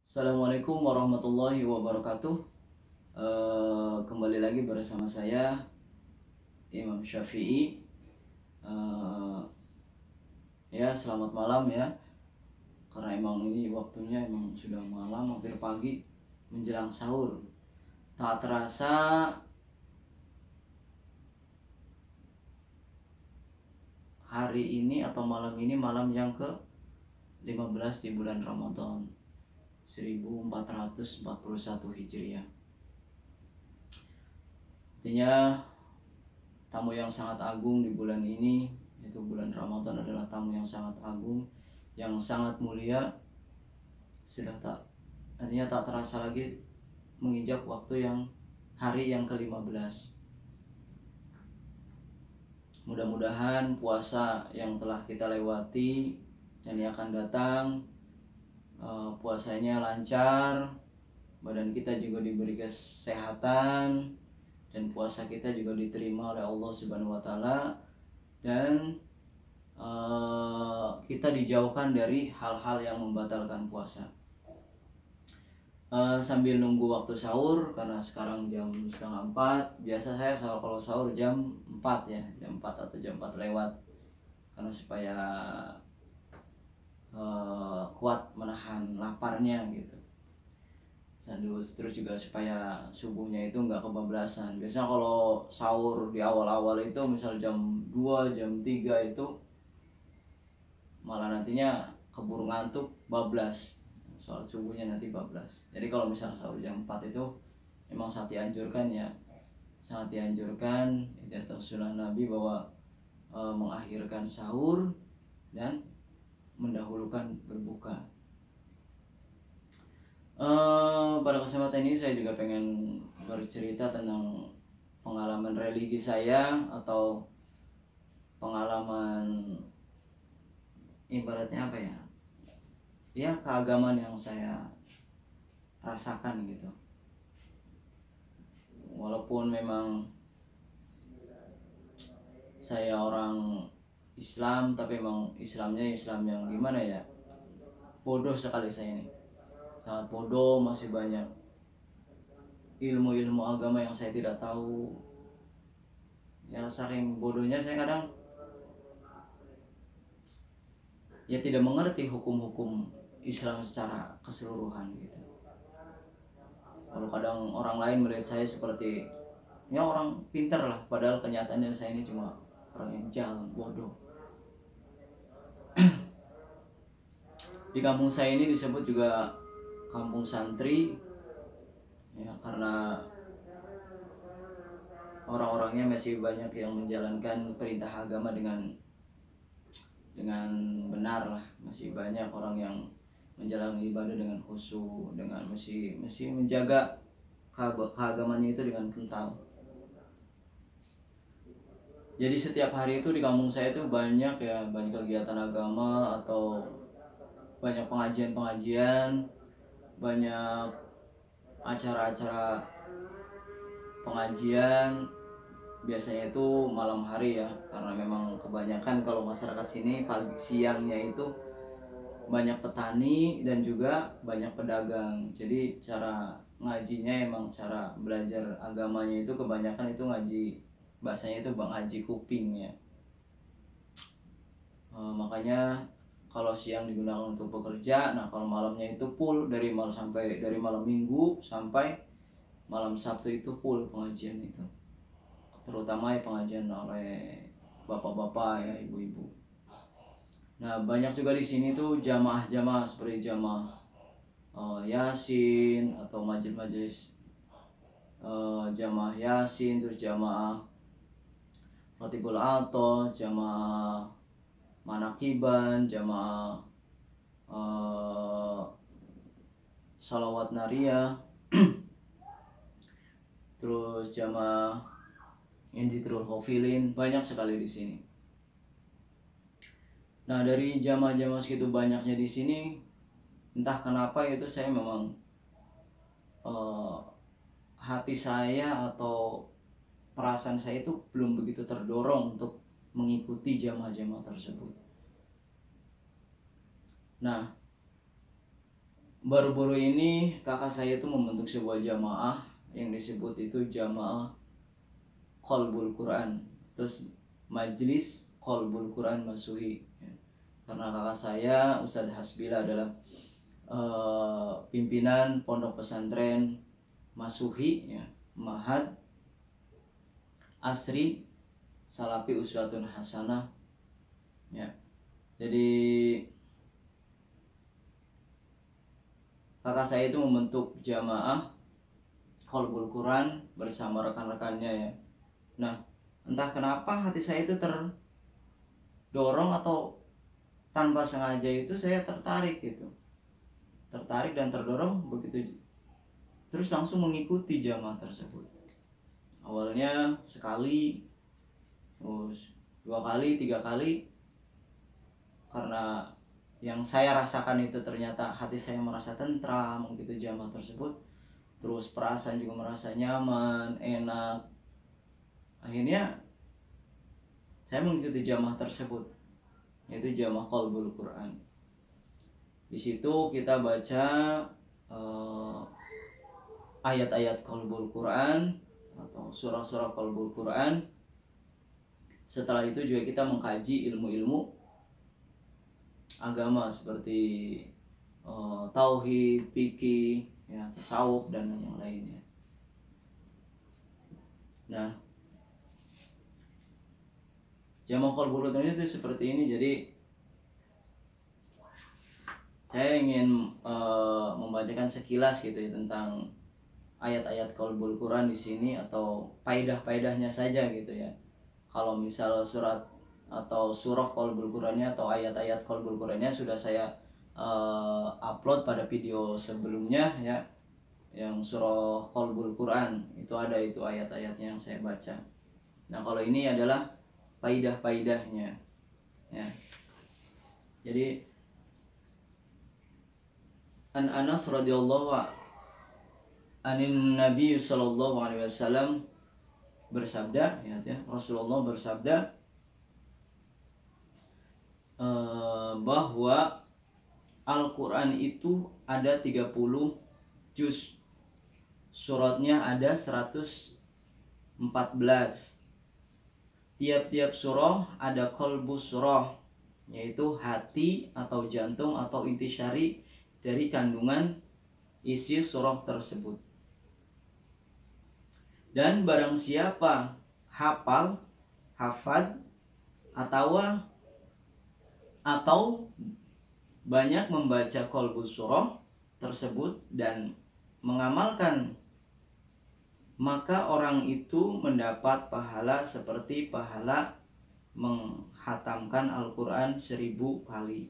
Assalamualaikum warahmatullahi wabarakatuh. Kembali lagi bersama saya Imam Syafi'i. Ya, selamat malam ya. Karena emang ini waktunya emang sudah malam, hampir pagi menjelang sahur. Tak terasa hari ini atau malam ini malam yang ke-15 di bulan Ramadan 1441 Hijriah. Artinya tamu yang sangat agung di bulan ini, yaitu bulan Ramadan, adalah tamu yang sangat agung, yang sangat mulia. Artinya tak terasa lagi menginjak waktu yang hari yang ke-15. Mudah-mudahan puasa yang telah kita lewati dan yang akan datang, puasanya lancar, badan kita juga diberi kesehatan, dan puasa kita juga diterima oleh Allah Subhanahu wa Ta'ala, dan kita dijauhkan dari hal-hal yang membatalkan puasa. Sambil nunggu waktu sahur, karena sekarang jam 3:30, biasa saya kalau sahur jam 4 ya, jam 4 atau jam 4 lewat, karena supaya kuat menahan laparnya gitu. Terus juga supaya subuhnya itu nggak kebablasan. Biasanya kalau sahur di awal-awal itu misal jam 2, jam 3 itu malah nantinya keburu ngantuk, bablas. Soal subuhnya nanti bablas. Jadi kalau misal sahur jam 4 itu memang sangat dianjurkan ya. Sangat dianjurkan, itu sunnah Nabi bahwa mengakhirkan sahur dan mendahulukan berbuka. Pada kesempatan ini saya juga pengen bercerita tentang pengalaman religi saya, atau pengalaman ibaratnya apa ya, ya keagamaan yang saya rasakan gitu. Walaupun memang saya orang Islam, tapi memang Islamnya Islam yang gimana ya, bodoh sekali saya ini, sangat bodoh. Masih banyak ilmu-ilmu agama yang saya tidak tahu. Ya saking bodohnya saya kadang ya tidak mengerti hukum-hukum Islam secara keseluruhan gitu. Kalau kadang orang lain melihat saya seperti ya orang pintar lah, padahal kenyataannya saya ini cuma orang yang jahil, bodoh. Di kampung saya ini disebut juga kampung santri ya, karena orang-orangnya masih banyak yang menjalankan perintah agama dengan benar lah. Masih banyak orang yang menjalani ibadah dengan khusyuk, dengan masih menjaga keagamannya itu dengan kental. Jadi setiap hari itu di kampung saya itu banyak kegiatan agama, atau banyak pengajian-pengajian, banyak acara-acara pengajian. Biasanya itu malam hari ya, karena memang kebanyakan kalau masyarakat sini siangnya itu banyak petani dan juga banyak pedagang. Jadi cara ngajinya, emang cara belajar agamanya itu kebanyakan itu ngaji, bahasanya itu ngaji kuping ya. Makanya kalau siang digunakan untuk bekerja, nah kalau malamnya itu full, dari malam Minggu sampai malam Sabtu itu full pengajian itu, terutama ya pengajian oleh bapak-bapak ya, ibu-ibu. Nah banyak juga di sini tuh jamaah-jamaah seperti jamaah Yasin, atau majelis jamaah Yasin, terus jamaah Ratibul Ato, jamaah Manakiban, jamaah Salawat Nariyah, terus jamaah Indikrul Khofilin, banyak sekali di sini. Nah dari jamaah-jamaah segitu banyaknya di sini, entah kenapa itu saya memang hati saya atau perasaan saya itu belum begitu terdorong untuk mengikuti jamaah-jamaah tersebut. Nah baru-baru ini kakak saya itu membentuk sebuah jamaah yang disebut itu jamaah Qalbul Quran, terus Majelis Qalbul Quran Masuhi. Karena kakak saya Ustadz Hasbila adalah pimpinan pondok pesantren Masuhi, ya, Mahad Asri Salafi Uswatun Hasanah, ya. Jadi kakak saya itu membentuk jamaah Qalbul Quran bersama rekan-rekannya, ya. Nah, entah kenapa hati saya itu terdorong atau tanpa sengaja itu saya tertarik gitu. Tertarik dan terdorong begitu, terus langsung mengikuti jamaah tersebut. Awalnya sekali, terus 2 kali, 3 kali, karena yang saya rasakan itu ternyata hati saya merasa tentram mengikuti jamaah tersebut, terus perasaan juga merasa nyaman, enak. Akhirnya saya mengikuti jamaah tersebut, yaitu jamaah Qalbul Quran. Di situ kita baca ayat-ayat Qalbul Quran atau surah-surah Qalbul Quran. Setelah itu juga kita mengkaji ilmu-ilmu agama seperti tauhid, fikih, ya, tasawuf dan yang lainnya. Nah, jamaah Qalbul Quran itu seperti ini. Jadi saya ingin membacakan sekilas gitu ya tentang ayat-ayat Qalbul Quran di sini, atau faidah-faidahnya saja gitu ya. Kalau misal surat atau surah Qalbul Qurannya atau ayat-ayat Qalbul Qurannya sudah saya upload pada video sebelumnya, ya, yang surah Qalbul Quran itu ada itu ayat-ayatnya yang saya baca. Nah, kalau ini adalah faidah-faidahnya, ya. Jadi An Anas radhiyallahu anin Nabi sallallahu alaihi wasallam bersabda, ya, Rasulullah bersabda bahwa Al-Quran itu ada 30 juz, suratnya ada 114. Tiap-tiap surah ada qalbus surah, yaitu hati atau jantung atau intisyari dari kandungan isi surah tersebut. Dan barang siapa hafal, hafad atau banyak membaca qalbus surah tersebut dan mengamalkan, maka orang itu mendapat pahala seperti pahala menghatamkan Al-Quran 1000 kali,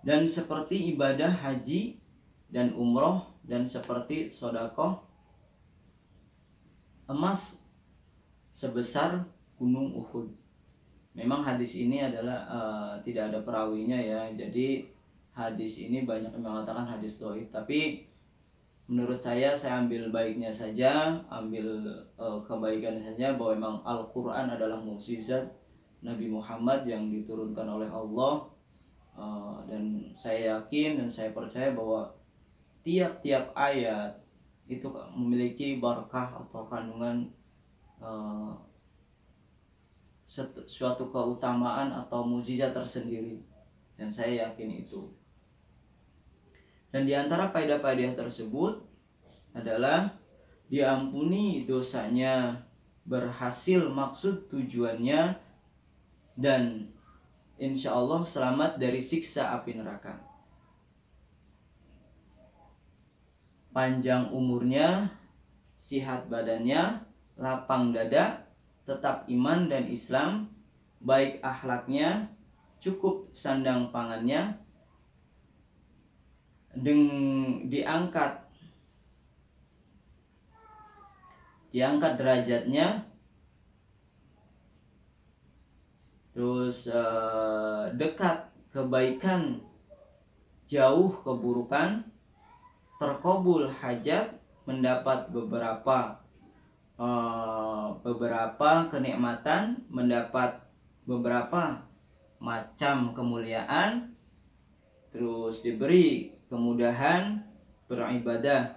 dan seperti ibadah haji dan umroh, dan seperti sodakoh emas sebesar gunung Uhud. Memang hadis ini adalah tidak ada perawinya, ya. Jadi hadis ini banyak yang mengatakan hadis dhaif, tapi menurut saya ambil baiknya saja, ambil kebaikannya saja, bahwa memang Al-Quran adalah mukjizat Nabi Muhammad yang diturunkan oleh Allah. Dan saya yakin dan saya percaya bahwa tiap-tiap ayat itu memiliki barakah atau kandungan suatu keutamaan atau mukjizat tersendiri, dan saya yakin itu. Dan di antara faedah-faedah tersebut adalah diampuni dosanya, berhasil maksud tujuannya, dan insya Allah selamat dari siksa api neraka. Panjang umurnya, sihat badannya, lapang dada, tetap iman dan Islam, baik akhlaknya, cukup sandang pangannya, diangkat derajatnya, terus dekat kebaikan, jauh keburukan, terkabul hajat, mendapat beberapa kenikmatan, mendapat beberapa macam kemuliaan, terus diberi kemudahan beribadah,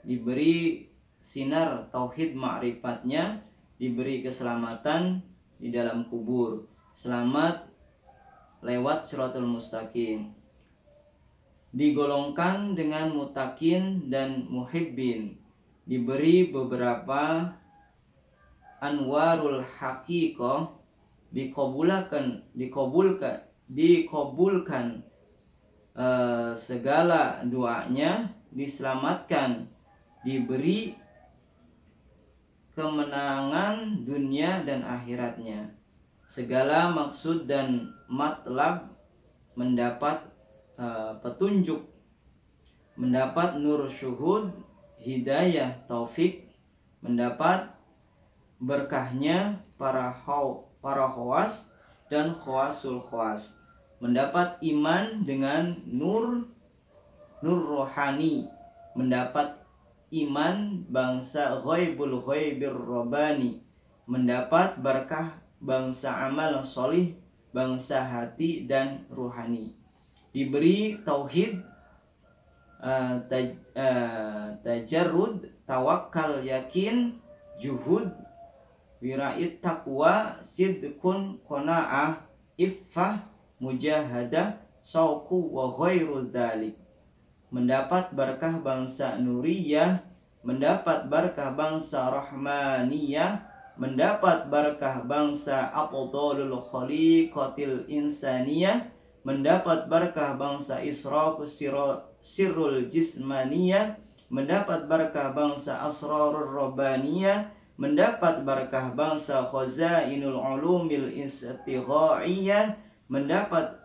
diberi sinar tauhid ma'rifatnya, diberi keselamatan di dalam kubur, selamat lewat siratul mustaqim, digolongkan dengan mutakin dan muhibbin, diberi beberapa anwarul haqiqah, dikabulkan segala doanya, diselamatkan, diberi kemenangan dunia dan akhiratnya, segala maksud dan matlab mendapat petunjuk, mendapat nur syuhud, hidayah, taufik, mendapat berkahnya para khawas dan khawasul khawas, mendapat iman dengan nur rohani, mendapat iman bangsa ghaibul ghaibir robani, mendapat berkah bangsa amal solih, bangsa hati dan ruhani, diberi tauhid, tajarrud, tawakal, yakin, juhud, wira'it, taqwa, sidqun, qanaah, iffah, mujahadah, sauku wa ghairu dzalik, mendapat berkah bangsa nuriyah, mendapat berkah bangsa rahmaniyah, mendapat berkah bangsa afdalul khaliqatil insaniyah, mendapat berkah bangsa israfus sirrul jismaniyah, mendapat berkah bangsa asrarur rabbaniyah, mendapat berkah bangsa khazainul ulumil istighaiyah, mendapat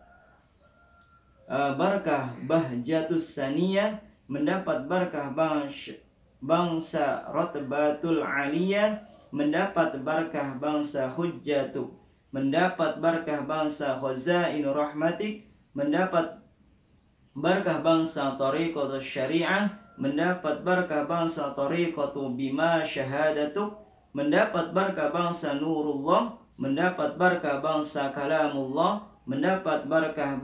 berkah bahjatus saniyah, mendapat berkah bangsa rotbatul aliyah, mendapat berkah bangsa hujjatu, mendapat berkah bangsa khazainur rahmatik, mendapat berkah bangsa tariqatus syariah, mendapat berkah bangsa tariqatu bima syahadatuk, mendapat berkah bangsa nurullah, mendapat berkah bangsa kalamullah, mendapat berkah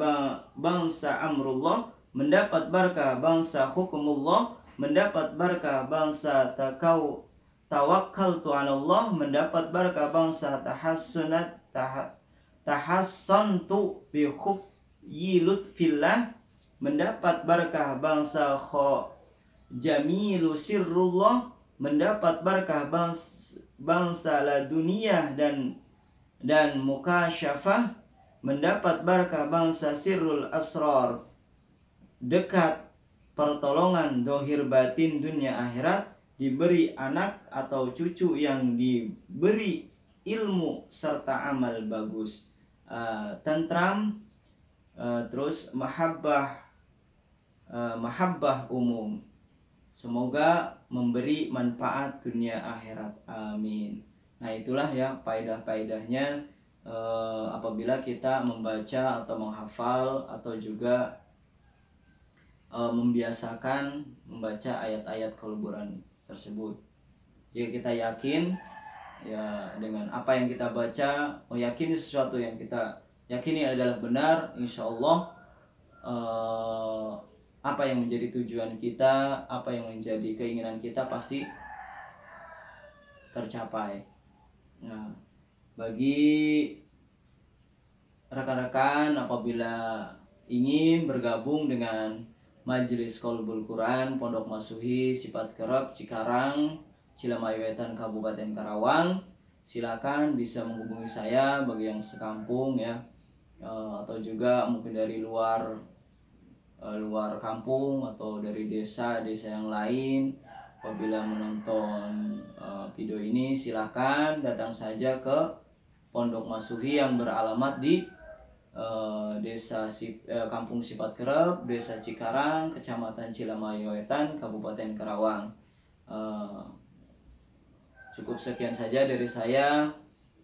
bangsa amrullah, mendapat berkah bangsa hukumullah, mendapat berkah bangsa tawakkaltu ala Allah, mendapat berkah bangsa tahassantu bi khufyi lutfillah, mendapat berkah bangsa jamilu sirrullah, mendapat berkah bangsa laduniyah dan mukasyafah, mendapat berkah bangsa sirrul asrar, dekat pertolongan dohir batin dunia akhirat, diberi anak atau cucu yang diberi ilmu serta amal bagus, tentram, terus mahabbah umum. Semoga memberi manfaat dunia akhirat. Amin. Nah, itulah ya faedah-faedahnya apabila kita membaca atau menghafal atau juga membiasakan membaca ayat-ayat Al-Quran tersebut. Jika kita yakin ya dengan apa yang kita baca, meyakini sesuatu yang kita yakini adalah benar, insya Allah apa yang menjadi tujuan kita, apa yang menjadi keinginan kita pasti tercapai. Nah, bagi rekan-rekan apabila ingin bergabung dengan Majelis Qalbul Quran Pondok Masuhi Sipat Kerep Cikarang, Cilemayu Wetan, Kabupaten Karawang, silakan bisa menghubungi saya bagi yang sekampung ya, atau juga mungkin dari luar kampung atau dari desa yang lain. Apabila menonton video ini, silakan datang saja ke Pondok Masuhi yang beralamat di Kampung Sipat Kerep, Desa Cikarang, Kecamatan Cilemayu Wetan, Kabupaten Karawang. Cukup sekian saja dari saya.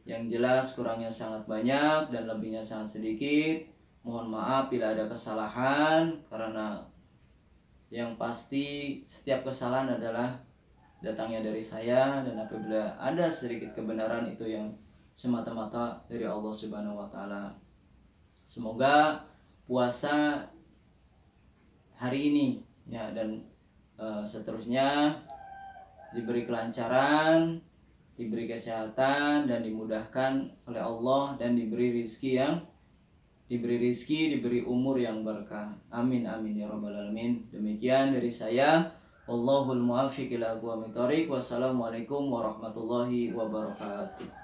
Yang jelas kurangnya sangat banyak dan lebihnya sangat sedikit. Mohon maaf bila ada kesalahan, karena yang pasti setiap kesalahan adalah datangnya dari saya, dan apabila ada sedikit kebenaran itu yang semata-mata dari Allah Subhanahu wa taala. Semoga puasa hari ini ya, dan seterusnya diberi kelancaran, diberi kesehatan dan dimudahkan oleh Allah, dan diberi rizki, diberi umur yang berkah. Amin amin ya rabbal alamin. Demikian dari saya. Wallahul muwaffiq ila aqwamit thoriq. Wassalamualaikum warahmatullahi wabarakatuh.